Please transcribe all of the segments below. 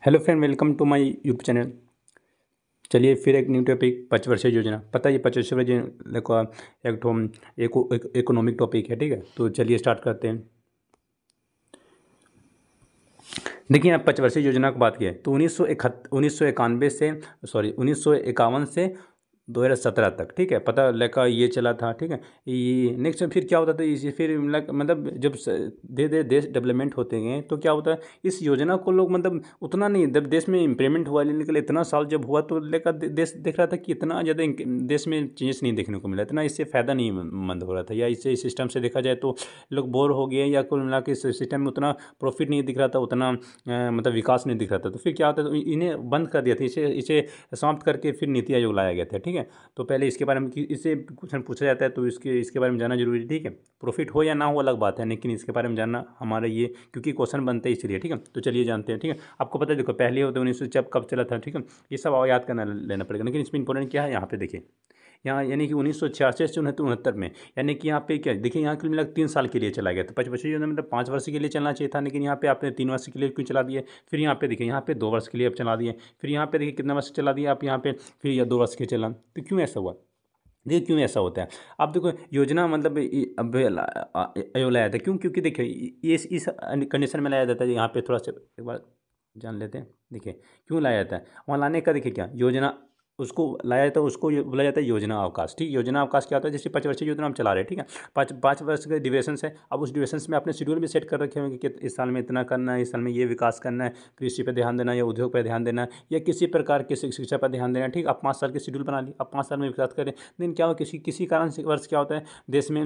Hello friend, welcome to my YouTube channel. चलिए फिर एक न्यू टॉपिक, पंचवर्षीय योजना। पता है ये पंचवर्षीय योजना का एक ठो इकोनॉमिक टॉपिक है, ठीक है। तो चलिए स्टार्ट करते हैं। देखिए, आप पंचवर्षीय योजना की बात की है तो 1991 से 1951 से 2017 तक, ठीक है। पता लगा ये चला था, ठीक है। ये नेक्स्ट फिर क्या होता था, इसी फिर मतलब जब धीरे धीरे देश डेवलपमेंट होते गए तो क्या होता है, इस योजना को लोग मतलब उतना नहीं, जब देश में इम्प्लीमेंट हुआ लेने के लिए इतना साल जब हुआ तो लेकर देश देख रहा था कि इतना ज़्यादा देश में चेंजेस नहीं देखने को मिला, इतना इससे फ़ायदा नहीं मंद हो रहा था, या इससे इस सिस्टम से देखा जाए तो लोग बोर हो गए, या कुल मिला के इस सिस्टम में उतना प्रॉफिट नहीं दिख रहा था, उतना मतलब विकास नहीं दिख रहा था। तो फिर क्या होता है, तो इन्हें बंद कर दिया था, इसे इसे समाप्त करके फिर नीति आयोग लाया गया था, ठीक है। तो पहले इसके बारे में इससे क्वेश्चन पूछा जाता है तो इसके बारे में जानना जरूरी है, ठीक है। प्रॉफिट हो या ना हो अलग बात है, लेकिन इसके बारे में जानना हमारा ये, क्योंकि क्वेश्चन बनते हैं इसलिए, ठीक है। तो चलिए जानते हैं, ठीक है। आपको पता है, देखो पहले होते 1900 जब कब चला था, ठीक है। ये सब याद करना लेना पड़ेगा, लेकिन इसमें इंपॉर्टेंट क्या है यहाँ पे देखिए। यहाँ यानी कि 1966 से 69 में, यानी कि यहाँ पे क्या देखिए, यहाँ कुल मिला 3 साल के लिए चला गया था। पंचवर्षीय योजना मतलब 5 वर्ष के लिए चलना चाहिए था, लेकिन यहाँ पे आपने 3 वर्ष के लिए क्यों चला दिए। फिर यहाँ पे देखिए, यहाँ पे 2 वर्ष के लिए अब चला दिए। फिर यहाँ पे देखिए कितना वर्ष चला दिया आप यहाँ पे, फिर यह 2 वर्ष के चला। तो क्यों ऐसा हुआ, देखिए क्यों ऐसा होता है। आप देखो योजना मतलब अब अयोग लाया था क्यों, क्योंकि देखिए ये इस कंडीशन में लाया जाता है। यहाँ पे थोड़ा सा एक बार जान लेते हैं। देखिए क्यों लाया जाता है, वहाँ लाने का देखिए क्या योजना, उसको लाया जाता है, उसको बोला जाता है योजना अवकाश, ठीक। योजना अवकाश क्या होता है, जैसे 5 वर्षीय योजना हम चला रहे हैं, ठीक है। पाँच वर्ष के ड्यूरेशन है। अब उस ड्यूरेशन में आपने शेड्यूल भी सेट कर रखे होंगे कि इस साल में इतना करना है, इस साल में ये विकास करना है, कृषि पर ध्यान देना है, या उद्योग पर ध्यान देना है, या किसी प्रकार के शिक्षा पर ध्यान देना है, ठीक। आप 5 साल के शेड्यूल बना लिए, अब 5 साल में विकास करें। लेकिन क्या हो, किसी किसी कारण से वर्ष क्या होता है, देश में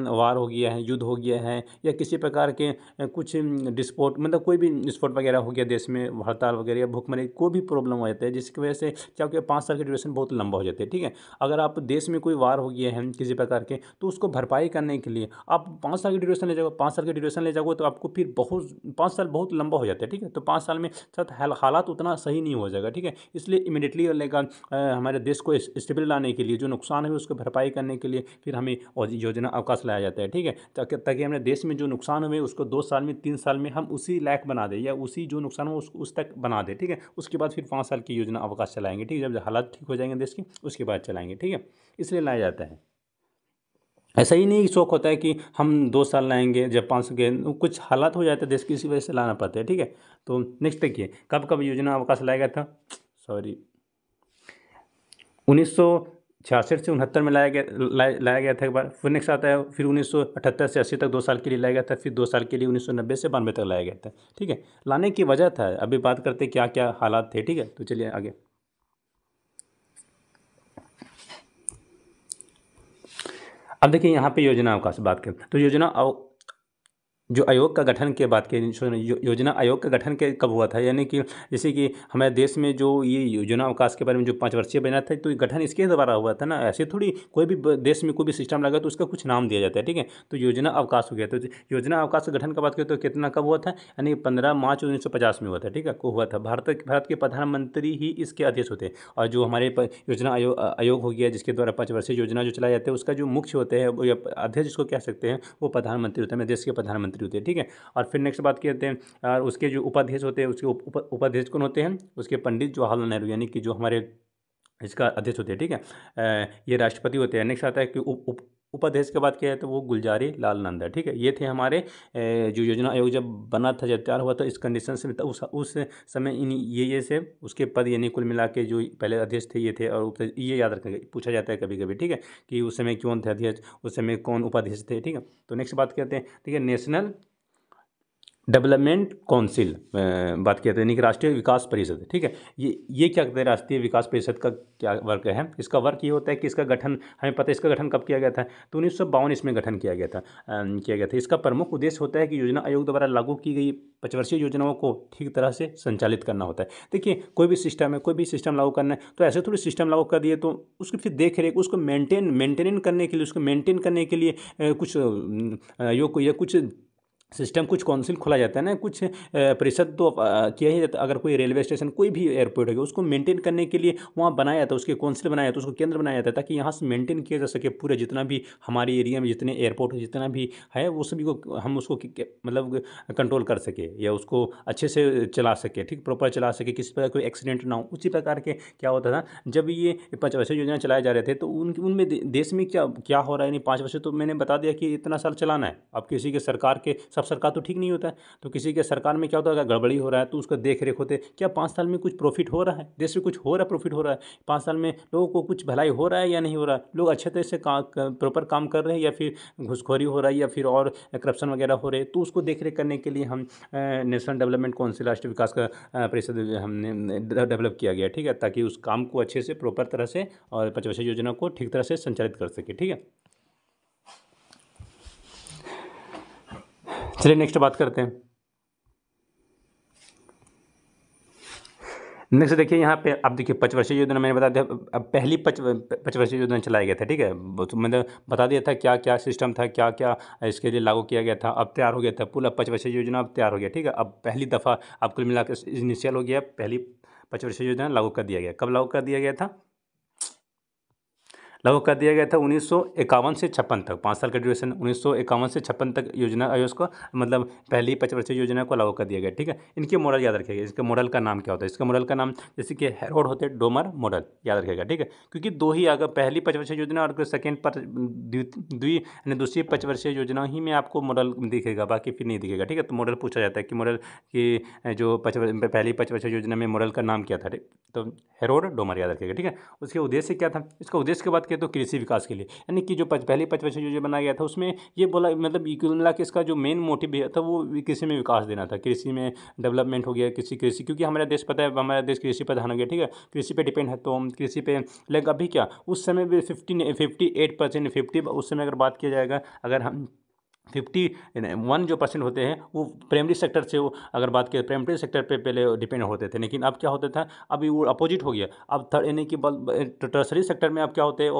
वार हो गया है, युद्ध हो गया है, या किसी प्रकार के कुछ डिस्पोर्ट मतलब कोई भी विस्फोट वगैरह हो गया देश में, हड़ताल वगैरह या भूखमरी कोई भी प्रॉब्लम हो जाता है, जिसकी वजह से क्या हो गया, 5 साल की ड्यूरेशन बहुत लंबा हो जाता है, ठीक है। अगर आप देश में कोई वार हो गया है किसी प्रकार के, तो उसको भरपाई करने के लिए आप 5 साल की ड्यूरेशन ले जाओगे, 5 साल की ड्यूरेशन ले जाओगे तो आपको फिर बहुत 5 साल बहुत लंबा हो जाता है, ठीक है। तो 5 साल में साथ हालात उतना सही नहीं हो जाएगा, ठीक है। इसलिए इमीडिएटली लेगा हमारे देश को स्टेबल लाने के लिए, जो नुकसान है उसको भरपाई करने के लिए फिर हमें योजना अवकाश लाया जाता है, ठीक है। ताकि हमारे देश में जो नुकसान हुए उसको 2 साल में 3 साल में हम उसी लायक बना दें, या उसी जो नुकसान हो उस तक बना दें, ठीक है। उसके बाद फिर 5 साल की योजना अवकाश चलाएंगे, ठीक है। जब हालात ठीक हो जाएंगे देश के, उसके बाद चलाएंगे, ठीक है। इसलिए लाया जाता है। ऐसा ही नहीं शौक होता है कि हम 2 साल लाएंगे, जब 5 के कुछ हालात हो जाते हैं देश की, इसी वजह से लाना पड़ता है, ठीक है। तो नेक्स्ट देखिए, कब कब योजना अवकाश लाया गया था, सॉरी 1966 से 69 में लाया गया था एक बार। फिर नेक्स्ट आता है, फिर 1978 से 80 तक 2 साल के लिए लाया गया था। फिर 2 साल के लिए 1990 से 92 तक लाया गया था, ठीक है। लाने की वजह था, अभी बात करते क्या क्या हालात थे, ठीक है। तो चलिए आगे। अब देखिए यहाँ पे योजना अवकाश बात करें तो जो आयोग का गठन की बात करें, योजना आयोग का गठन के कब हुआ था, यानी कि जैसे कि हमारे देश में जो ये योजना अवकाश के बारे में जो 5 वर्षीय बना था, तो ये गठन इसके द्वारा हुआ था ना। ऐसे थोड़ी कोई भी देश में कोई भी सिस्टम लगा तो उसका कुछ नाम दिया जाता है, ठीक है। तो योजना अवकाश हो गया। तो योजना अवकाश का गठन का बात करें तो कितना कब हुआ था, यानी 15 मार्च 1950 में हुआ था, ठीक है। को हुआ था। भारत के प्रधानमंत्री ही इसके अध्यक्ष होते हैं, और जो हमारे योजना आयोग हो गया जिसके द्वारा 5 वर्षीय योजना जो चलाई जाती है, उसका जो मुख्य होते हैं वो, या अध्यक्ष जिसको कह सकते हैं, वो प्रधानमंत्री होते हैं, देश के प्रधानमंत्री होते हैं, ठीक है। और फिर नेक्स्ट बात करते हैं, और उसके जो उपाध्यक्ष होते हैं, उसके उपाध्यक्ष कौन होते हैं, उसके पंडित जवाहरलाल नेहरू, यानी कि जो हमारे इसका अध्यक्ष होते हैं, ठीक है। ये राष्ट्रपति होते हैं। नेक्स्ट आता है कि उपाध्यक्ष की बात किया है तो वो गुलजारी लाल नंदा, ठीक है। ये थे हमारे जो योजना आयोग जब बना था, जब तैयार हुआ था, इस कंडीशन से उस समय इन ये से उसके पद, यानी कुल मिला के जो पहले अध्यक्ष थे ये थे, और ये याद रखेंगे, पूछा जाता है कभी कभी, ठीक है, कि उस समय कौन थे अध्यक्ष, उस समय कौन उपाध्यक्ष थे, ठीक है। तो नेक्स्ट बात करते हैं, ठीक है, नेशनल डेवलपमेंट काउंसिल बात किया था, यानी कि राष्ट्रीय विकास परिषद, ठीक है। ये क्या कहते हैं, राष्ट्रीय विकास परिषद का क्या वर्क है, इसका वर्क ये होता है कि इसका गठन, हमें पता है इसका गठन कब किया गया था, तो 1952 इसमें गठन किया गया था। इसका प्रमुख उद्देश्य होता है कि योजना आयोग द्वारा लागू की गई 5 वर्षीय योजनाओं को ठीक तरह से संचालित करना होता है। देखिए कोई भी सिस्टम है, कोई भी सिस्टम लागू करना है, तो ऐसे थोड़ी सिस्टम लागू कर दिए तो उसकी फिर देख रेख, उसको मेंटेन करने के लिए, कुछ आयोग को या कुछ सिस्टम कुछ काउंसिल खोला जाता है ना, कुछ परिषद तो किया ही जाता है। अगर कोई रेलवे स्टेशन कोई भी एयरपोर्ट है उसको मेंटेन करने के लिए वहाँ बनाया जाता है, उसके काउंसिल बनाया जाता है, उसको केंद्र बनाया जाता है, ताकि यहाँ से मेंटेन किया जा सके पूरा जितना भी हमारे एरिया में जितने एयरपोर्ट जितना भी है वो सभी को हम उसको मतलब कंट्रोल कर सके या उसको अच्छे से चला सके, ठीक प्रॉपर चला सके, किसी प्रकार कोई एक्सीडेंट ना हो। उसी प्रकार के क्या होता था जब ये 5 वर्षीय योजना चलाए जा रहे थे तो उनमें देश में क्या क्या हो रहा है। नहीं 5 वर्ष तो मैंने बता दिया कि इतना साल चलाना है। अब किसी के सरकार के सब सरकार तो ठीक नहीं होता है, तो किसी के सरकार में क्या होता है अगर गड़बड़ी हो रहा है तो उसका देख रेख होते क्या 5 साल में कुछ प्रॉफिट हो रहा है, देश में कुछ हो रहा है, प्रॉफिट हो रहा है 5 साल में, लोगों को कुछ भलाई हो रहा है या नहीं हो रहा है, लोग अच्छे तरह से प्रॉपर काम कर रहे हैं या फिर घुसखोरी हो रहा है या फिर और करप्शन वगैरह हो रहे हैं। तो उसको देख रेख करने के लिए हम नेशनल डेवलपमेंट काउंसिल राष्ट्रीय विकास का परिषद हमने डेवलप किया गया, ठीक है, ताकि उस काम को अच्छे से प्रॉपर तरह से और 5 वर्षीय योजना को ठीक तरह से संचालित कर सके, ठीक है। चलिए नेक्स्ट बात करते हैं। नेक्स्ट देखिए यहाँ पे अब देखिए 5 वर्षीय योजना मैंने बता दिया। अब पहली 5 वर्षीय योजना चलाया गया था, ठीक है, तो मैंने बता दिया था क्या क्या सिस्टम था, क्या क्या इसके लिए लागू किया गया था। अब तैयार हो गया था पूरा 5 वर्षीय योजना, अब तैयार हो गया, ठीक है। अब पहली दफ़ा अब कुल मिलाकर इनिशियल हो गया, पहली 5 वर्षीय योजना लागू कर दिया गया। कब लागू कर दिया गया था? लागू कर दिया गया था 1951 से 56 तक, 5 साल का ड्यूरेशन। 1951 से 56 तक योजना आयोग को मतलब पहली 5 वर्षीय योजना को लागू कर दिया गया, ठीक है। इनके मॉडल याद रखिएगा, इसके मॉडल का नाम क्या होता है। इसके मॉडल का नाम जैसे कि हेरोड होते हैं, डोमर मॉडल याद रखिएगा, ठीक है, क्योंकि दो ही अगर पहली 5 वर्षीय योजना और सेकेंड पर यानी दूसरी 5 वर्षीय योजना ही में आपको मॉडल दिखेगा, बाकी फिर नहीं दिखेगा, ठीक है। तो मॉडल पूछा जाता है कि मॉडल की जो पहली 5 वर्षीय योजना में मॉडल का नाम क्या था, तो हेरोड डोमर याद रखिएगा, ठीक है। उसके उद्देश्य क्या था, इसका उद्देश्य की बात करें तो कृषि विकास के लिए, यानी कि जो पहली 5 वर्षीय योजना बनाया गया था उसमें ये बोला मतलब कुल मिला के इसका जो मेन मोटिव था वो कृषि में विकास देना था, कृषि में डेवलपमेंट हो गया, कृषि क्योंकि हमारा देश पता है हमारा देश कृषि प्रधान हो गया, ठीक है, कृषि पे डिपेंड है। तो हम कृषि पे लाइक अभी क्या उस समय भी 58% 50 उस समय अगर बात किया जाएगा, अगर हम 51 जो % होते हैं वो प्राइमरी सेक्टर से, वो अगर बात करें प्राइमरी सेक्टर पे पहले डिपेंड होते थे, लेकिन अब क्या होता था अभी वो अपोजिट हो गया। अब यानी कि टर्सरी सेक्टर में अब क्या होते हैं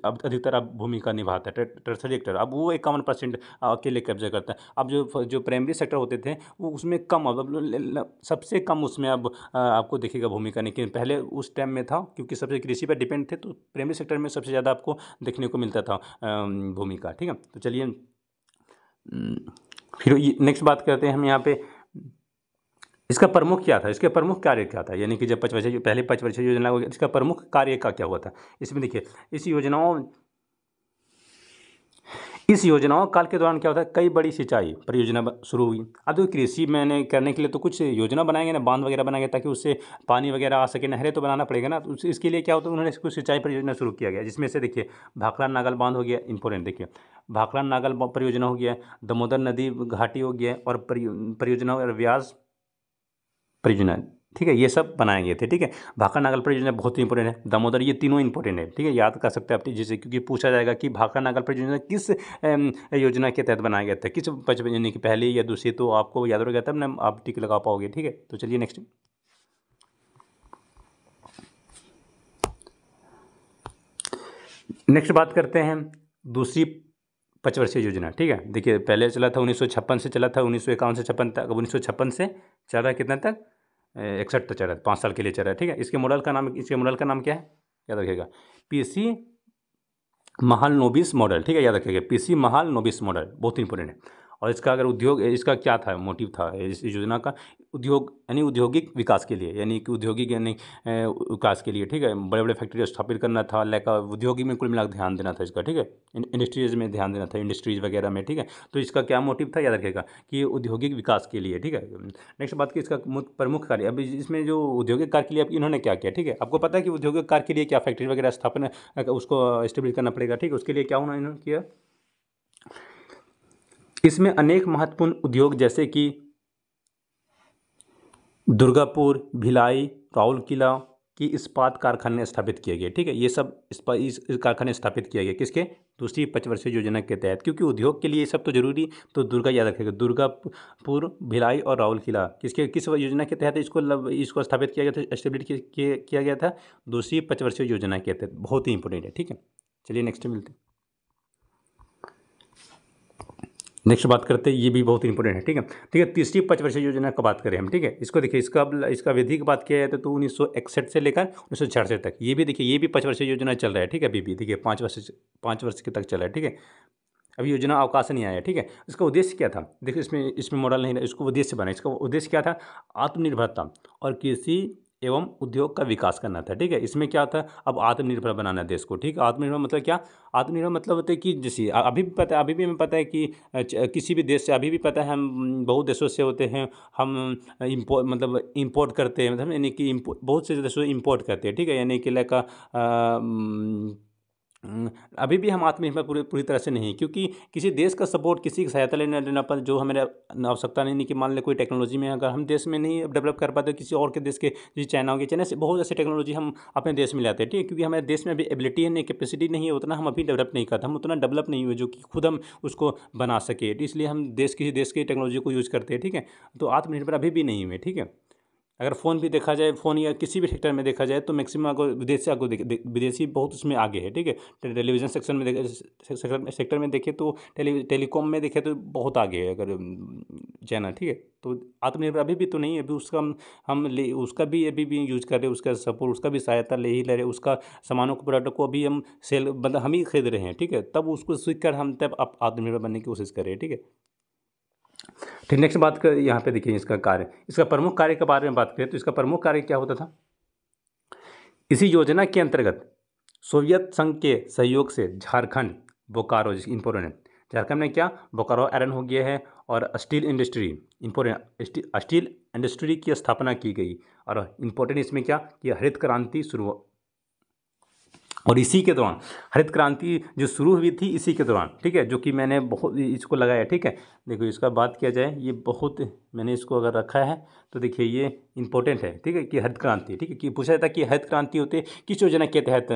अब अधिकतर अब भूमिका निभाता है टर्सरी सेक्टर, अब वो 51% अकेले कब्जा करता है। अब जो प्राइमरी सेक्टर होते थे वो उसमें कम, अब सबसे कम उसमें अब आपको दिखेगा भूमिका, लेकिन पहले उस टाइम में था क्योंकि सबसे कृषि पर डिपेंड थे, तो प्राइमरी सेक्टर में सबसे ज़्यादा आपको देखने को मिलता था भूमिका, ठीक है। तो चलिए फिर नेक्स्ट बात करते हैं हम यहाँ पे इसका प्रमुख क्या था, इसके प्रमुख कार्य क्या था, यानी कि जब पहले 5 वर्षीय योजना हो गया, इसका प्रमुख कार्य का क्या हुआ था। इसमें देखिए इस योजनाओं काल के दौरान क्या होता है कई बड़ी सिंचाई परियोजना शुरू हुई। अब तो कृषि मैंने करने के लिए तो कुछ योजना बनाएंगे ना, बांध वगैरह बनाएंगे ताकि उससे पानी वगैरह आ सके, नहरें तो बनाना पड़ेगा ना, तो इसके लिए क्या होता है उन्होंने कुछ सिंचाई परियोजना शुरू किया गया, जिसमें से देखिए भाखड़ा नागल बांध हो गया इंपॉर्टेंट, देखिए भाखड़ा नागल परियोजना हो गया, दामोदर नदी घाटी हो गया और परियोजना व्यास परियोजना, ठीक है, ये सब बनाए गए थे, ठीक है। भाखड़ा नागल परियोजना बहुत ही इंपॉर्टेंट है, दामोदर, ये तीनों इंपॉर्टेंट है, ठीक है, याद कर सकते हैं आप जिसे, क्योंकि पूछा जाएगा कि भाखड़ा नागल परियोजना किस योजना के तहत बनाया गया था, किस 5 की पहली या दूसरी, तो आपको याद रहेगा तब ना आप टिक लगा पाओगे, ठीक है। तो चलिए नेक्स्ट बात करते हैं दूसरी 5 वर्षीय योजना, ठीक है। देखिए पहले चला था 1956 से चला था 1951 से 56 तक, अब 1956 से चल रहा है कितना तक 61 तक चल रहा है, 5 साल के लिए चल रहा है, ठीक है। इसके मॉडल का नाम क्या है याद रखिएगा, पीसी महालनोबिस मॉडल, ठीक है, याद रखिएगा पीसी महालनोबिस मॉडल बहुत इंपॉर्टेंट है। और इसका अगर उद्योग, इसका क्या था मोटिव था इस योजना का, उद्योग यानी औद्योगिक विकास के लिए, यानी कि औद्योगिक यानी विकास के लिए, ठीक है, बड़े बड़े फैक्ट्री स्थापित करना था, लाइक औद्योगिक में कुल मिलाकर ध्यान देना था इसका, ठीक है, इंडस्ट्रीज में ध्यान देना था, इंडस्ट्रीज वगैरह में, ठीक है। तो इसका क्या मोटिव था याद रखिएगा कि औद्योगिक विकास के लिए, ठीक है। नेक्स्ट बात की इसका प्रमुख कार्य, अभी इसमें जो औद्योगिक कार्य के लिए इन्होंने क्या किया, ठीक है, आपको पता है कि औद्योगिक कार्य के लिए क्या फैक्ट्री वगैरह स्थापना उसको एस्टेब्लिश करना पड़ेगा, ठीक है, उसके लिए क्या उन्होंने किया, इसमें अनेक महत्वपूर्ण उद्योग जैसे कि दुर्गापुर, भिलाई, राउरकेला की इस्पात कारखाने स्थापित किए गए, ठीक है, ये सब इस कारखाने स्थापित किए गए किसके, दूसरी 5 वर्षीय योजना के तहत, क्योंकि उद्योग के लिए ये सब तो जरूरी, तो दुर्गा याद रखेगा, दुर्गापुर, भिलाई और राउरकेला किस योजना के तहत इसको स्थापित किया गया था, एस्टेब्लिश किया गया था, दूसरी 5 वर्षीय योजना के तहत, बहुत ही इंपॉर्टेंट है, ठीक है। चलिए नेक्स्ट मिलते हैं। नेक्स्ट बात करते हैं, ये भी बहुत इंपॉर्टेंट है, ठीक है। ठीक है, तीसरी पंचवर्षीय योजना की बात करें हम, ठीक है। इसको देखिए, इसका अवधि की बात किया जाए तो 1961 से लेकर 1966 तक, ये भी देखिए, ये भी पंचवर्षीय योजना चल रहा है, ठीक है। अभी भी देखिए 5 वर्ष के तक चल रहा है, ठीक है। अभी योजना अवकाश नहीं आया है, ठीक है। इसका उद्देश्य क्या था, देखिए इसमें मॉडल नहीं, इसको उद्देश्य बना, इसका उद्देश्य क्या था, आत्मनिर्भरता और कृषि एवं उद्योग का विकास करना था, ठीक है। इसमें क्या था, अब आत्मनिर्भर बनाना देश को, ठीक है। आत्मनिर्भर मतलब क्या, आत्मनिर्भर मतलब होता है कि जैसे अभी भी पता है, अभी भी हमें पता है कि किसी भी देश से, अभी भी पता है हम बहुत देशों से होते हैं, हम इम्पोर्ट करते हैं, मतलब यानी कि बहुत से देशों से इम्पोर्ट करते हैं, ठीक है। यानी कि लाइक अभी भी हम आत्मनिर्भर पूरी पूरी तरह से नहीं, क्योंकि किसी देश का सपोर्ट, किसी की सहायता लेना पर जो हमें आवश्यकता नहीं कि मान ले कोई टेक्नोलॉजी में अगर हम देश में नहीं डेवलप कर पाते, किसी और के देश के, जैसे चाइना हो गया, चाइना से बहुत ऐसी टेक्नोलॉजी हम अपने देश में लाते हैं, ठीक है। क्योंकि हमारे देश में अभी एबिलिटी है नहीं, कैपेसिटी नहीं है, उतना हम अभी डेवलप नहीं करते, हम उतना डेवलप नहीं हुए जो कि खुद हम उसको बना सके, इसलिए हम किसी देश की टेक्नोलॉजी को यूज़ करते हैं, ठीक है। तो आत्मनिर्भर अभी भी नहीं हुए, ठीक है। अगर फ़ोन भी देखा जाए, फ़ोन या किसी भी सेक्टर में देखा जाए तो मैक्सिमम अगर विदेशी बहुत उसमें आगे है, ठीक है। टेलीविज़न सेक्शन में सेक्टर में देखें तो टेलीकॉम में देखें तो बहुत आगे है, अगर चाइना, ठीक है। तो आत्मनिर्भर अभी भी तो नहीं है, अभी उसका उसका भी अभी भी यूज़ कर रहे हैं, उसका सपोर्ट, उसका भी सहायता ले रहे हैं, उसका सामानों को, प्रोडक्ट को अभी हम सेल, मतलब हम ही खरीद रहे हैं, ठीक है। तब उसको सीख कर हम तब आत्मनिर्भर बनने की कोशिश कर रहे हैं, ठीक है। ठीक, नेक्स्ट बात कर, यहाँ पे देखिए इसका कार्य, इसका प्रमुख कार्य के बारे में बात करें तो इसका प्रमुख कार्य क्या होता था। इसी योजना के अंतर्गत सोवियत संघ के सहयोग से झारखंड, बोकारो, इंपोर्टेंट है, झारखंड में क्या, बोकारो आयरन हो गया है, और steel industry, important, steel industry की स्थापना की गई। और इंपॉर्टेंट इसमें क्या, कि हरित क्रांति शुरू, और इसी के दौरान हरित क्रांति जो शुरू हुई थी इसी के दौरान, ठीक है, जो कि मैंने बहुत इसको लगाया, ठीक है। देखो इसका बात किया जाए, ये बहुत मैंने इसको अगर रखा है तो देखिए ये इंपॉर्टेंट है, ठीक है, कि हरित क्रांति, ठीक है, कि पूछा जाता है कि हरित क्रांति होते किस योजना के तहत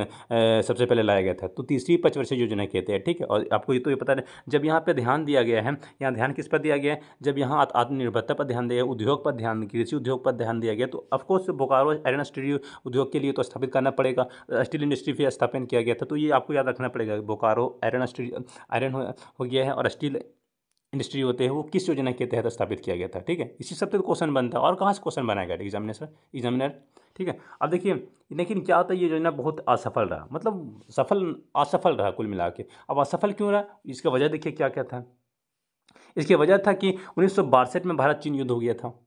सबसे पहले लाया गया था, तो तीसरी पंचवर्षीय योजना के तहत, ठीक है। और आपको ये तो ये पता है, जब यहाँ पर ध्यान दिया गया है, यहाँ ध्यान किस पर दिया गया है, जब यहाँ आत्मनिर्भरता पर ध्यान दिया, उद्योग पर ध्यान, कृषि उद्योग पर ध्यान दिया गया, तो ऑफकोर्स बोकारो आयरन स्टील उद्योग के लिए तो स्थापित करना पड़ेगा, स्टील इंडस्ट्री भी स्थापन किया गया था, तो ये आपको याद रखना पड़ेगा। बोकारो आयरन हो गया है, और स्टील इंडस्ट्री होते हैं वो किस योजना के तहत स्थापित किया गया था, ठीक है। इसी सब पे क्वेश्चन बनता है, और कहाँ से क्वेश्चन बनाएगा एग्जामिनर, ठीक है। अब देखिए, लेकिन क्या होता है, ये योजना बहुत असफल रहा, मतलब असफल रहा कुल मिला के। अब असफल क्यों रहा, इसका वजह देखिए क्या क्या था। इसकी वजह था कि 1962 में भारत चीन युद्ध हो गया था,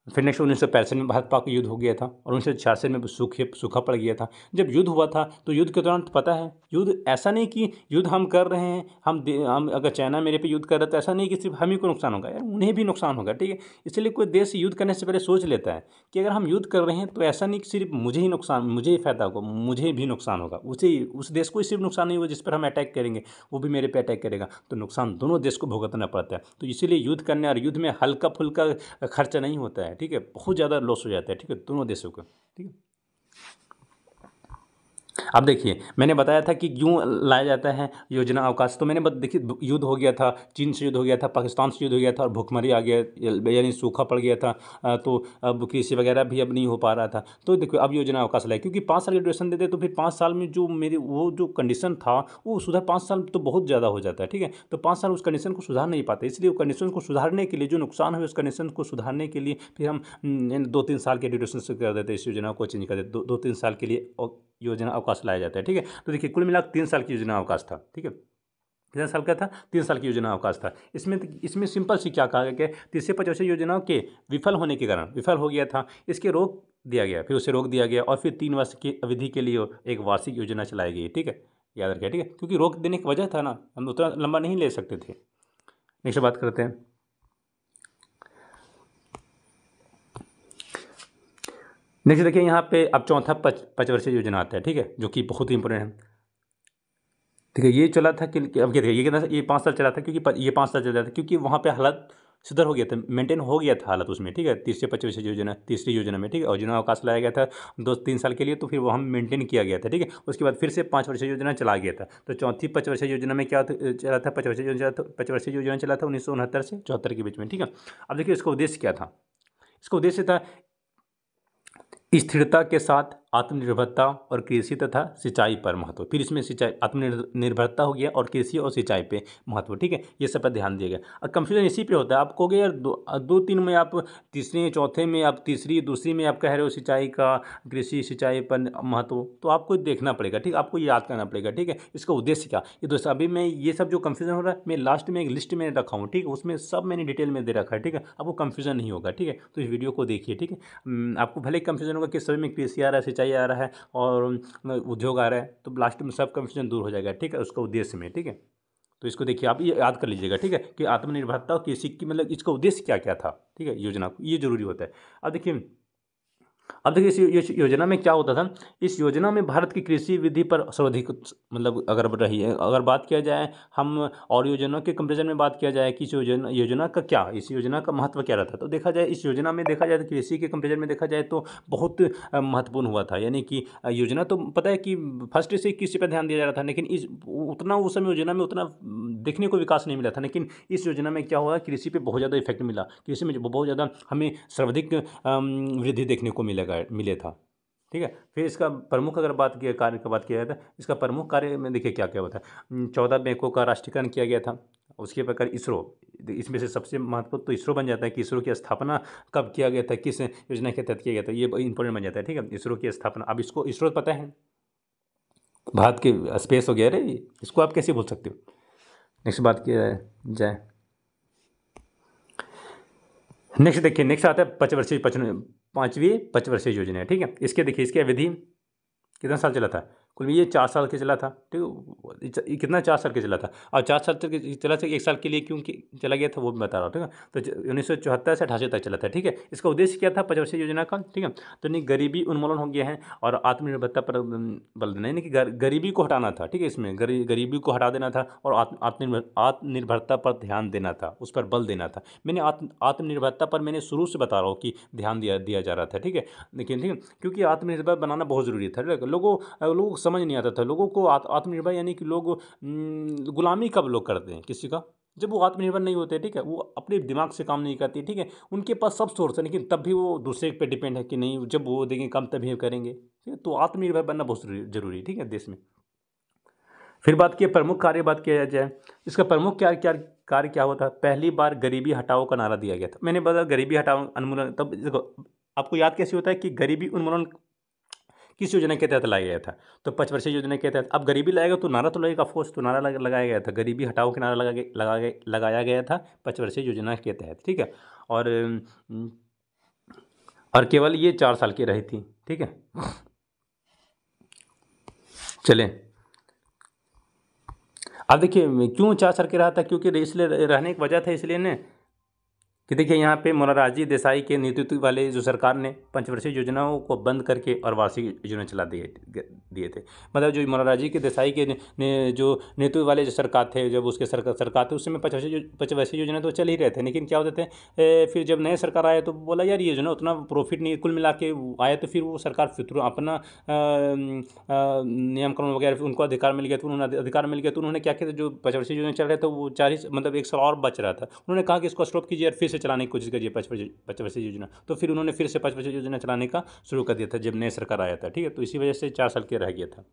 फिर नेक्स्ट 1965 में भारत पाक युद्ध हो गया था, और 1966 में सूखा पड़ गया था। जब युद्ध हुआ था तो युद्ध के दौरान पता है, युद्ध ऐसा नहीं कि युद्ध हम कर रहे हैं, हम अगर चाइना मेरे पे युद्ध कर रहा है तो ऐसा नहीं कि सिर्फ हम ही को नुकसान होगा, यार उन्हें भी नुकसान होगा, ठीक है। इसलिए कोई देश युद्ध करने से पहले सोच लेता है कि अगर हम युद्ध कर रहे हैं तो ऐसा नहीं कि सिर्फ मुझे ही नुकसान, मुझे ही फायदा होगा, मुझे भी नुकसान होगा, उस देश को ही सिर्फ नुकसान नहीं होगा जिस पर हम अटैक करेंगे, वो भी मेरे पे अटैक करेगा, तो नुकसान दोनों देश को भुगतना पड़ता है। तो इसीलिए युद्ध करने, और युद्ध में हल्का फुल्का खर्चा नहीं होता है, ठीक है, बहुत ज़्यादा लॉस हो जाता है, ठीक है, दोनों देशों का, ठीक है। अब देखिए, मैंने बताया था कि क्यों लाया जाता है योजना अवकाश, तो मैंने देखिए युद्ध हो गया था, चीन से युद्ध हो गया था, पाकिस्तान से युद्ध हो गया था, और भूखमरी आ गया, यानी सूखा पड़ गया था, तो अब कृषि वगैरह भी अब नहीं हो पा रहा था। तो देखो अब योजना अवकाश लाए, क्योंकि 5 साल की ड्यूरेशन देते तो फिर 5 साल में जो मेरी वो जो कंडीशन था वो सुधार, 5 साल तो बहुत ज़्यादा हो जाता है, ठीक है। तो 5 साल उस कंडीशन को सुधार नहीं पाते, इसलिए वो कंडीशन को सुधारने के लिए, जो नुकसान है उस कंडीशन को सुधारने के लिए फिर हम 2-3 साल के ड्यूरेशन से कर देते, इस योजना को चेंज कर देते, 2-3 साल के लिए योजना अवकाश लाया जाता है, ठीक है। तो देखिए कुल मिलाकर 3 साल की योजना अवकाश था, ठीक है। कितना साल का था, 3 साल की योजना अवकाश था। इसमें सिंपल सी क्या कहा गया कि तीसरे पंचवर्षीय योजनाओं के विफल होने के कारण, विफल हो गया था, इसके रोक दिया गया, फिर उसे रोक दिया गया, और फिर 3 वर्ष की अवधि के लिए एक वार्षिक योजना चलाई गई, ठीक है, याद रखिए, ठीक है, क्योंकि रोक देने की वजह था ना, हम उतना लंबा नहीं ले सकते थे। नेक्स्ट बात करते हैं, नेक्स्ट देखिए यहाँ पे अब चौथा पंचवर्षीय योजना आता है, ठीक है, जो कि बहुत ही इंपॉर्टेंट है, ठीक है। ये चला था कि अब क्या, ये कितना, ये 5 साल चला था, क्योंकि ये 5 साल चल रहा था, क्योंकि वहाँ पे हालत सुधर हो गया था, मेंटेन हो गया था हालत उसमें, ठीक है, तीसरी योजना में, ठीक है। और योजना अवकाश लाया गया था 2-3 साल के लिए, तो फिर वो हम मेंटेन किया गया था, ठीक है। उसके बाद फिर से 5 वर्षीय योजना चला गया था। तो चौथी पंचवर्षीय योजना में क्या चला था, पंचवर्षीय योजना चला था 1969 से 74 के बीच में, ठीक है। अब देखिए इसका उद्देश्य क्या था, इसका उद्देश्य था स्थिरता के साथ आत्मनिर्भरता और कृषि तथा सिंचाई पर महत्व। फिर इसमें सिंचाई आत्मनिर्भरता हो गया और कृषि और सिंचाई पे महत्व, ठीक है, ये सब पर ध्यान दिया गया। और कंफ्यूजन इसी पे होता है, आप कहोगे यार दो तीन में आप तीसरे चौथे में आप तीसरी दूसरी में आप कह रहे हो सिंचाई का, कृषि सिंचाई पर महत्व, तो आपको देखना पड़ेगा, ठीक, आपको याद करना पड़ेगा, ठीक है, इसका उद्देश्य क्या। ये दोस्तों अभी मैं ये सब जो कंफ्यूजन हो रहा है मैं लास्ट में एक लिस्ट में रखा हूँ, ठीक है, उसमें सब मैंने डिटेल में दे रखा है, ठीक है, आपको कंफ्यूजन नहीं होगा, ठीक है। तो इस वीडियो को देखिए, ठीक है। आपको भले कंफ्यूजन होगा कि सभी में कृषि आ रहा है, सिंचाई आ रहा है और उद्योग आ रहा है, तो लास्ट में सब कंफ्यूजन दूर हो जाएगा, ठीक है, उसका उद्देश्य में, ठीक है। तो इसको देखिए, आप ये याद कर लीजिएगा, ठीक है, कि आत्मनिर्भरता और कृषि की मतलब इसका उद्देश्य क्या क्या था, ठीक है, योजना, ये जरूरी होता है। अब देखिए इस योजना में क्या होता था। इस योजना में भारत की कृषि विधि पर सर्वाधिक मतलब अगर रही है, अगर बात किया जाए हम और योजना के कंपेरिजन में बात किया जाए कि इस योजना का क्या, इस योजना का महत्व क्या रहता, तो देखा जाए इस योजना में देखा जाए तो कृषि के कंपेरिजन में देखा जाए तो बहुत महत्वपूर्ण हुआ था। यानी कि योजना तो पता है कि फर्स्ट से कृषि पर ध्यान दिया जा रहा था, लेकिन इस उतना उस समय योजना में उतना देखने को विकास नहीं मिला था, लेकिन इस योजना में क्या हुआ, कृषि पे बहुत ज़्यादा इफेक्ट मिला, कृषि में बहुत ज़्यादा हमें सर्वाधिक वृद्धि देखने को मिले था, ठीक है। फिर इसका प्रमुख अगर बात किया कार्य का बात किया जाए तो इसका प्रमुख कार्य में देखिए क्या क्या होता है। 14 बैंकों का राष्ट्रीयकरण किया गया था। उसके प्रकार इसरो, इसमें से सबसे महत्वपूर्ण तो इसरो बन जाता है कि इसरो की स्थापना कब किया गया था, किस योजना के तहत किया गया था, ये इंपॉर्टेंट बन जाता है, ठीक है, इसरो की स्थापना। अब इसको इसरो पता है भारत के स्पेस हो गया रे, इसको आप कैसे भूल सकते हो। नेक्स्ट बात किया जाए, नेक्स्ट देखिए, नेक्स्ट आता है पाँचवीं पंचवर्षीय योजना है, ठीक है। इसके देखिए, इसकी अवधि कितना साल चला था, कुल ये 4 साल के चला था, ठीक है, कितना 4 साल के चला था, और 4 साल तक चला था, 1 साल के लिए क्यों चला गया था वो भी बता रहा हूँ, ठीक है। तो 1974 से 88 तक चला था, ठीक है। इसका उद्देश्य क्या था पंचवर्षीय योजना का, ठीक है। तो नहीं, गरीबी उन्मूलन हो गया है और आत्मनिर्भरता पर बल देना, यानी कि गरीबी को हटाना था, ठीक है, इसमें गरीबी को हटा देना था और आत्मनिर्भरता पर ध्यान देना था, उस पर बल देना था। मैंने आत्मनिर्भरता पर मैंने शुरू से बता रहा हूँ कि ध्यान दिया जा रहा था, ठीक है, लेकिन ठीक है, क्योंकि आत्मनिर्भर बनाना बहुत ज़रूरी था। लोगों को समझ नहीं आता था, लोगों को आत्मनिर्भर यानी कि लोग गुलामी कब लोग करते हैं किसी का, जब वो आत्मनिर्भर नहीं होते, ठीक है, वो अपने दिमाग से काम नहीं करती, ठीक है, उनके पास सब सोर्स है लेकिन तब भी वो दूसरे पे डिपेंड है कि नहीं, जब वो देंगे काम तभी करेंगे, ठीक है। तो आत्मनिर्भर बनना बहुत जरूरी, ठीक है, देश में। फिर बात की प्रमुख कार्य बात किया जाए, इसका प्रमुख कार्य क्या होता है। पहली बार गरीबी हटाओ का नारा दिया गया था। मैंने बताया गरीबी हटाओ उन्मूलन, तब देखो आपको याद कैसे होता है कि गरीबी उन्मूलन किस योजना के तहत लाया गया था, तो पंचवर्षीय योजना के तहत। अब गरीबी लाएगा तो नारा तो लगेगा, ऑफकोर्स, तो नारा लगाया गया था, गरीबी हटाओ के नारा लगाया गया था पंचवर्षीय योजना के तहत, ठीक है। और केवल ये 4 साल की रही थी, ठीक है। चलें, अब देखिए क्यों 4 साल के रहा था, क्योंकि इसलिए रहने की वजह था, इसलिए ने कि देखिए यहाँ पे मोरारजी देसाई के नेतृत्व वाले जो सरकार ने पंचवर्षीय योजनाओं को बंद करके और वार्षिक योजना चला दिए थे। मतलब जो मोरारजी के देसाई के ने जो नेतृत्व वाले जो सरकार थे, जब उसके सरकार थे उस समय पंचवर्षीय योजना तो चल ही रहे थे, लेकिन क्या होते थे फिर जब नए सरकार आए तो बोला यार ये योजना उतना प्रॉफिट नहीं, कुल मिला के आया, तो फिर वो सरकार फिर अपना नियम कानून वगैरह उनको अधिकार मिल गया, तो उन्होंने अधिकार मिल गया, तो उन्होंने क्या किया, जो पंचवर्षीय योजना चल रहे थे वो 40 मतलब 1 साल और बच रहा था, उन्होंने कहा कि इसको स्टॉप कीजिए और फिर से चलाने की कोशिश करिए पंचवर्षीय योजना। तो फिर उन्होंने फिर से पंचवर्षीय योजना चलाने का शुरू कर दिया था जब नया सरकार आया था, ठीक है। तो इसी वजह से 4 साल के रह गया था।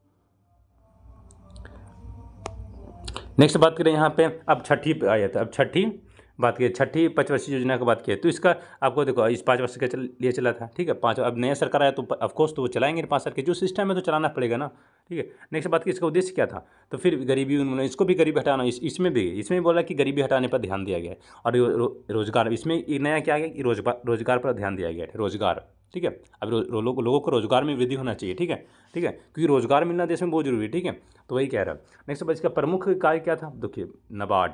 नेक्स्ट बात करें यहाँ पे, अब छठी आया था, अब छठी बात की, छठी पंचवर्षीय योजना की बात की, तो इसका आपको देखो इस 5 वर्ष के लिए चला था, ठीक है, 5, अब नया सरकार आया तो ऑफकोर्स तो वो चलाएंगे 5 साल के, जो सिस्टम है तो चलाना पड़ेगा ना, ठीक है। नेक्स्ट बात की, इसका उद्देश्य क्या था, तो फिर गरीबी उन्होंने इसको भी गरीबी हटाना, इसमें बोला कि गरीबी हटाने पर ध्यान दिया गया, और रोजगार, इसमें नया क्या है कि रोजगार पर ध्यान दिया गया है, रोजगार, ठीक है। अब लोगों को रोजगार में वृद्धि होना चाहिए, ठीक है, क्योंकि रोजगार मिलना देश में बहुत जरूरी है, ठीक है। तो वही कह रहा है। नेक्स्ट बात, इसका प्रमुख कार्य क्या था, देखिए नाबार्ड,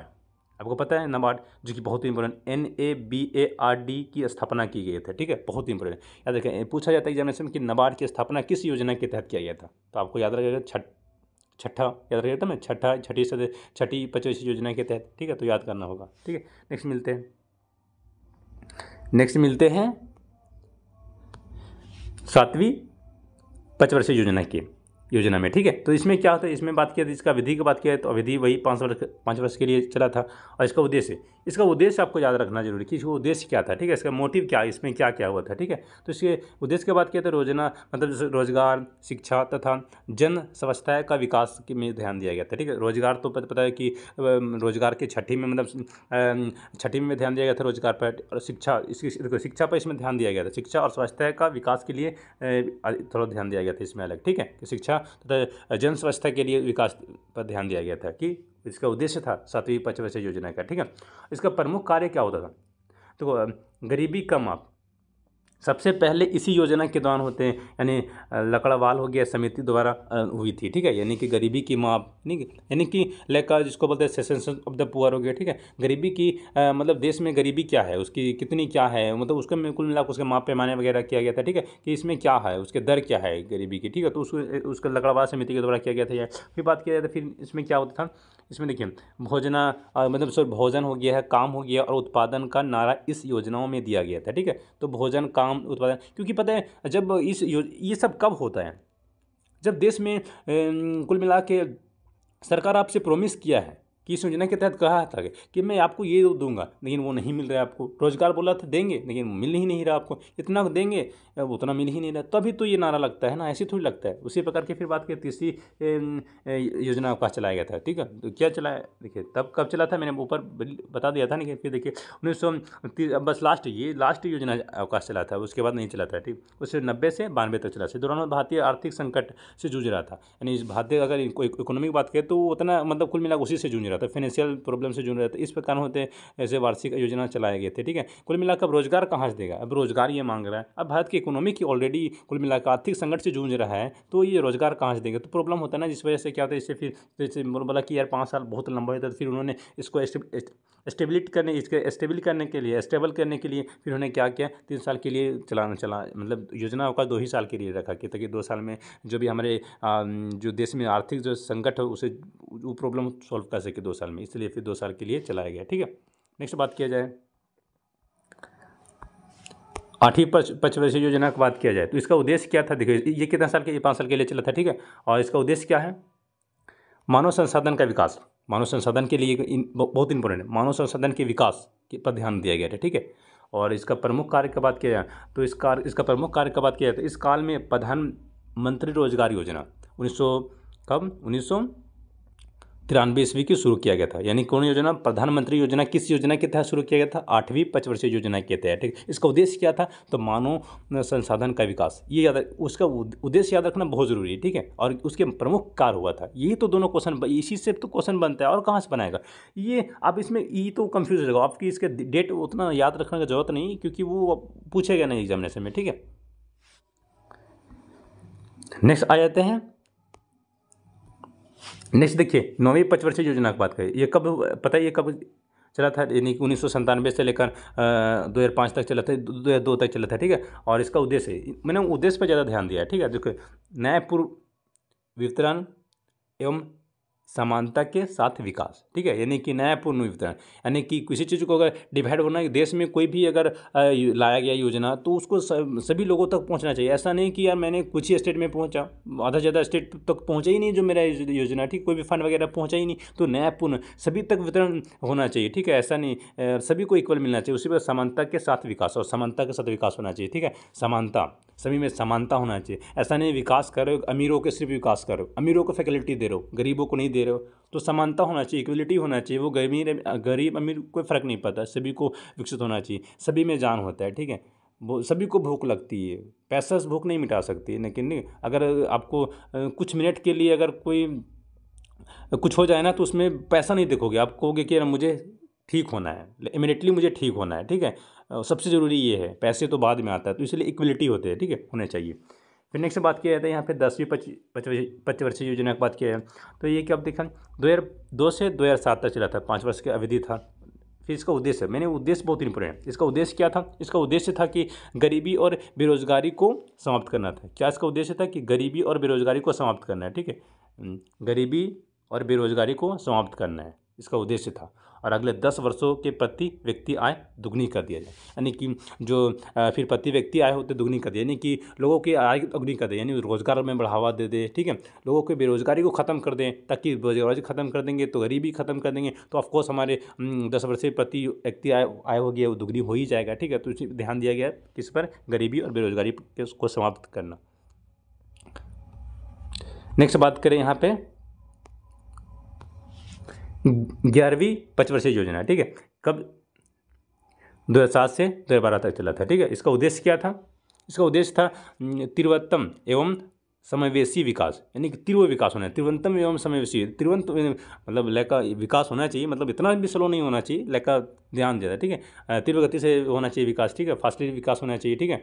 आपको पता है नाबार्ड जो कि बहुत ही इंपॉर्टेंट, NABARD की स्थापना की गई थी, ठीक है, बहुत ही इंपॉर्टेंट। याद रखें, पूछा जाता है एग्जामिनेशन कि नाबार्ड की स्थापना किस योजना के तहत किया गया था, तो आपको याद रखेगा छठा याद रखेगा था मैं, छठी पंचवर्षीय योजना के तहत, ठीक है, तो याद करना होगा, ठीक है। नेक्स्ट मिलते हैं 7वीं पंचवर्षीय योजना की। योजना में, ठीक है। तो इसमें क्या होता है, इसमें बात किया इसका अवधि की बात किया है तो अवधि वही 5 वर्ष के लिए चला था। और इसका उद्देश्य आपको याद रखना जरूरी कि इसका उद्देश्य क्या था, ठीक है, इसका मोटिव क्या, इसमें क्या क्या हुआ था, ठीक है। तो इसके उद्देश्य की बात किया तो रोजना मतलब जैसे रोजगार, शिक्षा तथा जन स्वास्थ्य का विकास में ध्यान दिया गया था, ठीक है। रोजगार तो पता है कि रोजगार की छठी में मतलब छठी में ध्यान दिया गया था रोजगार पर, और शिक्षा पर इसमें ध्यान दिया गया था। शिक्षा और स्वास्थ्य का विकास के लिए थोड़ा ध्यान दिया गया था इसमें अलग, ठीक है। कि शिक्षा तथा जन स्वास्थ्य के लिए विकास पर ध्यान दिया गया था कि इसका उद्देश्य था 7वीं पंचवर्षीय योजना का, ठीक है। इसका प्रमुख कार्य क्या होता था, तो गरीबी कम आप सबसे पहले इसी योजना के दौरान होते हैं, यानी लकड़वाल हो गया समिति द्वारा हुई थी, ठीक है। यानी कि गरीबी की माप, यानी कि लेकर जिसको बोलते हैं सेसेशन ऑफ द पुअर हो गया, ठीक है। गरीबी की मतलब देश में गरीबी क्या है, उसकी कितनी क्या है, मतलब उसका कुल मिलाकर उसके माप पैमाने वगैरह किया गया था, ठीक है, कि इसमें क्या है, उसके दर क्या है गरीबी की, ठीक है। तो उसका लकड़वाल समिति के द्वारा किया गया था। फिर बात किया जाए तो फिर इसमें क्या होता था, इसमें देखिए मतलब सर भोजन हो गया है, काम हो गया और उत्पादन का नारा इस योजनाओं में दिया गया था, ठीक है। तो भोजन, काम, उत्पादन, क्योंकि पता है जब ये सब कब होता है, जब देश में कुल मिला के सरकार आपसे प्रॉमिस किया है कि इस योजना के तहत कहा था कि मैं आपको ये दूंगा, लेकिन वो नहीं मिल रहा है आपको। रोजगार बोला था देंगे, लेकिन मिल ही नहीं रहा आपको, इतना देंगे उतना मिल ही नहीं रहा, तभी तो ये नारा लगता है ना, ऐसे थोड़ी लगता है। उसी प्रकार की फिर बात की तीसरी योजना अवकाश चलाया गया था, ठीक है। तो क्या चलाया, देखिए तब कब चला था, मैंने ऊपर बता दिया था ना। फिर देखिए 1930 बस लास्ट योजना अवकाश चला था, उसके बाद नहीं चला था, ठीक। उससे 90 से 92 तक चला। दौरान भारतीय आर्थिक संकट से जूझ रहा था, यानी भारतीय अगर इकोनॉमिक बात करें तो उतना मतलब कुल मिला उसी से जूझ रहा था, फाइनेंशियल प्रॉब्लम से जूझ रहा था। इस प्रकार होते ऐसे वार्षिक योजना चलाए गए थे, ठीक है। कुल मिलाकर रोजगार कहाँ से देगा, अब रोजगार ये मांग रहा है, अब भारत की इकोनॉमी की ऑलरेडी कुल मिलाकर आर्थिक संकट से जूझ रहा है, तो ये रोजगार कहाँ से देंगे, तो प्रॉब्लम होता है ना। जिस वजह से क्या होता है, इससे फिर जैसे बोला कि यार 5 साल बहुत लंबा होता है, तो फिर उन्होंने इसको स्टेबल करने के लिए फिर उन्होंने क्या किया, 3 साल के लिए चला मतलब योजना का 2 ही साल के लिए रखा कि ताकि 2 साल में जो भी हमारे जो देश में आर्थिक जो संकट है उसे वो प्रॉब्लम सॉल्व कर सके 2 साल में, इसलिए फिर 2 साल के लिए चलाया गया, ठीक है। नेक्स्ट बात किया जाए 8वीं पंचवर्षीय योजना की बात किया जाए तो इसका उद्देश्य क्या था। देखिए ये कितना साल के, 5 साल के लिए चला था, ठीक है। और इसका उद्देश्य क्या है, मानव संसाधन का विकास, मानव संसाधन के लिए बहुत इंपॉर्टेंट है, मानव संसाधन के विकास पर ध्यान दिया गया था, ठीक है। और इसका प्रमुख कार्य की बात किया जाए तो इसका प्रमुख कार्य की बात किया जाए तो इस काल में प्रधानमंत्री रोजगार योजना 1993 ईस्वी की शुरू किया गया था। यानी कौन योजना, प्रधानमंत्री योजना किस योजना के तहत शुरू किया गया था, 8वीं पंचवर्षीय योजना के तहत, ठीक। इसका उद्देश्य क्या था, तो मानव संसाधन का विकास, ये याद, उसका उद्देश्य याद रखना बहुत जरूरी है, ठीक है। और उसके प्रमुख कार्य हुआ था, यही तो दोनों क्वेश्चन, इसी से तो क्वेश्चन बनता है, और कहाँ से बनाएगा ये। आप इसमें ये तो कंफ्यूज हो जाएगा, आपकी इसके डेट उतना याद रखने की जरूरत नहीं, क्योंकि वो पूछेगा नहीं एग्जामिनेशन में, ठीक है। नेक्स्ट आ जाते हैं, नेक्स्ट देखिए 9वीं पंचवर्षीय योजना की बात करें, ये कब पता है, ये कब चला था, यानी कि 1997 से लेकर 2005 तक चला था, 2002 तक चला था, ठीक है। और इसका उद्देश्य, मैंने उद्देश्य पर ज़्यादा ध्यान दिया, ठीक है। देखो न्यायपूर्ण वितरण एवं समानता के साथ विकास, ठीक है। यानी कि न्यायपूर्ण वितरण, यानी कि किसी चीज़ को अगर डिवाइड होना है, देश में कोई भी अगर लाया गया योजना तो उसको सभी लोगों तक पहुंचना चाहिए। ऐसा नहीं कि यार मैंने कुछ ही स्टेट में पहुंचा, आधा ज़्यादा स्टेट तक पहुंचा ही नहीं जो मेरा योजना, ठीक, कोई भी फंड वगैरह पहुंचा ही नहीं, तो न्यायपूर्ण सभी तक वितरण होना चाहिए, ठीक है। ऐसा नहीं, सभी को इक्वल मिलना चाहिए, उसी पर समानता के साथ विकास, और समानता के साथ विकास होना चाहिए, ठीक है। समानता, सभी में समानता होना चाहिए। ऐसा नहीं विकास करो, अमीरों के सिर्फ विकास करो, अमीरों को फैसिलिटी दे रहे हो, गरीबों को नहीं दे रहे हो, तो समानता होना चाहिए, इक्वलिटी होना चाहिए। वो गरीब अमीर कोई फ़र्क नहीं पड़ता, सभी को विकसित होना चाहिए, सभी में जान होता है, ठीक है। वो सभी को भूख लगती है, पैसा से भूख नहीं मिटा सकती, लेकिन नहीं अगर आपको कुछ मिनट के लिए अगर कोई कुछ हो जाए ना तो उसमें पैसा नहीं देखोगे, आप कहोगे कि यार मुझे ठीक होना है, इमीडिएटली मुझे ठीक होना है, ठीक है। सबसे ज़रूरी ये है, पैसे तो बाद में आता है, तो इसलिए इक्वलिटी होते हैं, ठीक है, होने चाहिए। फिर नेक्स्ट बात किया जाता है यहाँ पे 10वीं पंचवर्षीय योजना की बात किया है तो ये क्या देखा 2002 से 2007 तक चला था, 5 वर्ष की अवधि था। फिर इसका उद्देश्य, मैंने उद्देश्य बहुत इंपॉर्टेंट है, इसका उद्देश्य क्या था, इसका उद्देश्य था कि गरीबी और बेरोजगारी को समाप्त करना था। क्या इसका उद्देश्य था कि गरीबी और बेरोजगारी को समाप्त करना है, ठीक है। गरीबी और बेरोजगारी को समाप्त करना है, इसका उद्देश्य था। और अगले 10 वर्षों के प्रति व्यक्ति आय दुगनी कर दिया जाए, यानी कि जो फिर प्रति व्यक्ति आय होते दुगनी कर दिया, यानी कि लोगों की आय दुगनी कर दे, यानी रोजगार में बढ़ावा दे दे, ठीक है, लोगों की बेरोजगारी को ख़त्म कर दें, ताकि बेरोजगारी ख़त्म कर देंगे तो गरीबी ख़त्म कर देंगे, तो ऑफकोर्स हमारे 10 वर्ष प्रति व्यक्ति आय होगी वो दुगनी हो ही जाएगा, ठीक है। तो इसी ध्यान दिया गया किस पर, गरीबी और बेरोजगारी को समाप्त करना। नेक्स्ट बात करें यहाँ पे 11वीं पंचवर्षीय योजना, ठीक है, कब 2007 से 2012 तक चला था, ठीक है। इसका उद्देश्य क्या था? इसका उद्देश्य था तीव्रतम एवं समावेशी विकास, यानी कि तीव्र विकास होना है, तीव्रतम एवं समावेशी, तीव्र मतलब लय विकास होना चाहिए, मतलब इतना भी स्लो नहीं होना चाहिए, लय का ध्यान देना, ठीक है, तीव्र गति से होना चाहिए विकास, ठीक है, फास्टली विकास होना चाहिए, ठीक है।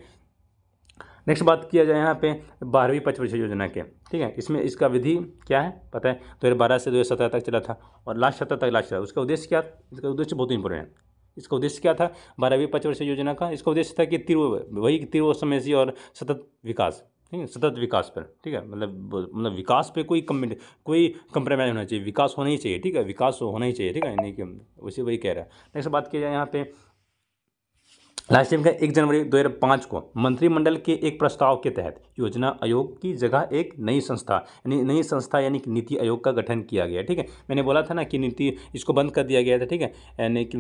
नेक्स्ट बात किया जाए यहाँ पे 12वीं पंचवर्षीय योजना के, ठीक है, इसमें इसका विधि क्या है पता है, 2012 से 2017 तक चला था और लास्ट सत्र तक लास्ट चला। उसका उद्देश्य क्या? इसका उद्देश्य बहुत इंपॉर्टेंट है। इसका उद्देश्य क्या था 12वीं पंचवर्षीय योजना का? इसका उद्देश्य था कि तीव्र समावेशी और सतत विकास, ठीक है, सतत विकास पर, ठीक है, मतलब विकास पे कोई कंप्रोमाइज होना चाहिए, विकास होना ही चाहिए, ठीक है, विकास होना ही चाहिए, ठीक है, यानी कि वैसे वही कह रहा है। नेक्स्ट बात की जाए यहाँ पे लास्ट टाइम का 1 जनवरी 2005 को मंत्रिमंडल के एक प्रस्ताव के तहत योजना आयोग की जगह एक नई संस्था यानी कि नीति आयोग का गठन किया गया, ठीक है। मैंने बोला था ना कि नीति इसको बंद कर दिया गया था, ठीक है, यानी कि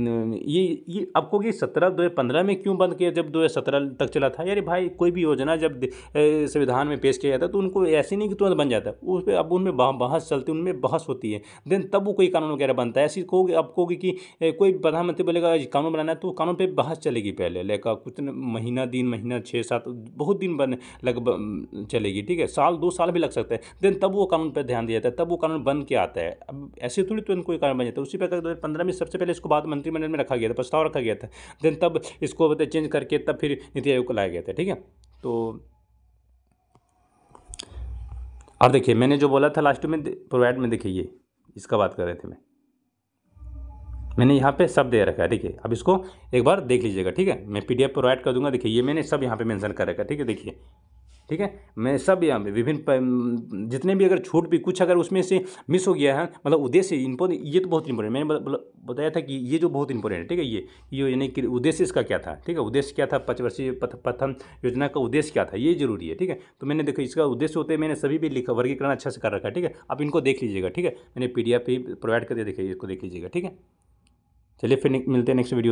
ये आपको कि 2015 में क्यों बंद किया जब 2017 तक चला था? यार भाई कोई भी योजना जब संविधान में पेश किया जाता है तो उनको ऐसे नहीं कि तुरंत बन जाता है, उस पर अब उनमें बहस चलती है, उनमें बहस होती है, देन तब वो कोई कानून वगैरह बनता है। ऐसी कहोगे आप कहोगे कि कोई प्रधानमंत्री बोलेगा कानून बनाना है तो कानून पे बहस चलेगी पहले, लेकर कुछ महीना 6-7 बहुत दिन लगभग चलेगी, ठीक है, साल 2 साल भी लग सकता है, देन तब वो कानून पर ध्यान दिया जाता है, तब वो कानून बन के आता है। अब ऐसे थोड़ी तुरंत कोई कानून बन जाता है। उसी प्रकार 2015 में सबसे पहले इसको बाद मंत्रिमंडल में रखा गया था, प्रस्ताव रखा गया था, देन तब इसको चेंज करके तब फिर नीति आयोग को लाया गया था, ठीक है। तो और देखिए मैंने जो बोला था लास्ट में प्रोवाइड में, देखिए ये इसका बात कर रहे थे मैंने यहाँ पे सब दे रखा है, देखिए अब इसको एक बार देख लीजिएगा, ठीक है, मैं PDF प्रोवाइड कर दूंगा। देखिए ये मैंने सब यहाँ पे मेंशन कर रखा है, ठीक है, देखिए, ठीक है, मैं सब यहाँ पे विभिन्न जितने भी अगर छूट भी कुछ अगर उसमें से मिस हो गया है, मतलब उद्देश्य ये तो बहुत इंपॉर्टेंट, मैंने बताया था कि ये जो बहुत इंपॉर्टेंट है, ठीक है, ये यानी कि उद्देश्य इसका क्या था, ठीक है, उद्देश्य क्या था, पंचवर्षीय प्रथम योजना का उद्देश्य क्या था, ये जरूरी है, ठीक है। तो मैंने देखो इसका उद्देश्य होते मैंने सभी भी लिखा, वर्गीकरण अच्छा से कर रखा है, ठीक है, आप इनको देख लीजिएगा, ठीक है, मैंने PDF पे प्रोवाइड कर दिया, देखिए इसको देख लीजिएगा, ठीक है। चलिए फिर मिलते हैं नेक्स्ट वीडियो।